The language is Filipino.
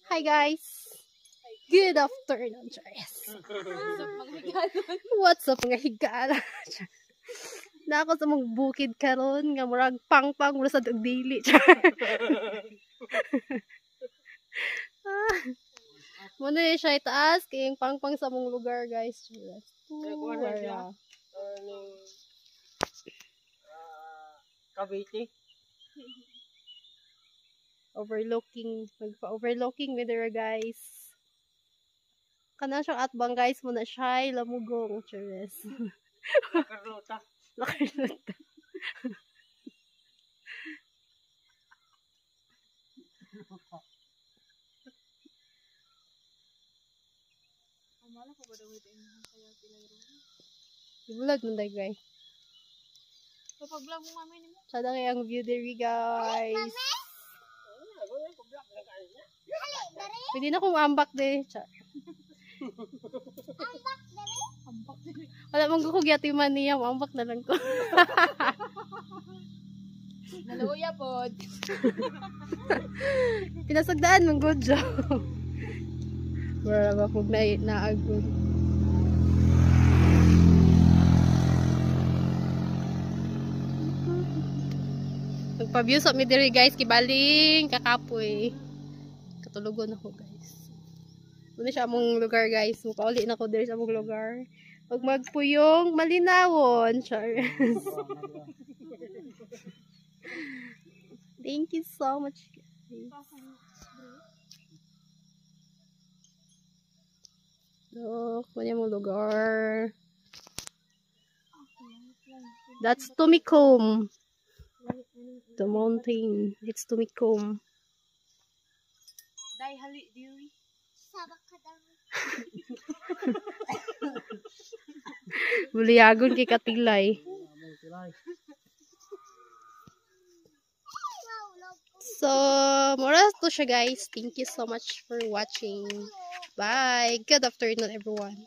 Hi guys. Good afternoon, Charis. What's up mga higala? Na ako sa mong bukid karon nga murag pang-pang mura sa dili. Muna siya itaas kayong pang-pang sa mong lugar, guys. Cavite. Overlooking, magpa-overlooking with her, guys. Kana siyang atbang, guys, muna siya lamugong, Charis. Carlota. Nakarluta. Ibulag mo dahil, guys. Kapag-vlog mo mami ni mo. Sada kayang view diri, guys. Pwede na kong ambak de. Ambak din. Wala mong kukugyatiman niya. Ambak na lang ko. Naluya pod. Pinasagdaan mong good job. Wala ba kung naagod. Nagpa-view sa mi diri, guys, kibaling kakapoy. Katulugon ako, guys. Muna siya among lugar, guys. Mupauli na ko diri sa among lugar. Pag magpuyong malinawon, Charles. Thank you so much, guys. Look, muna mong lugar. That's Tumicum. The mountain. It's Tumicum. Dai hali diri. Sabak ka daw. Buliagon kay Katilay. So, moras to siya, guys. Thank you so much for watching. Bye. Good afternoon, everyone.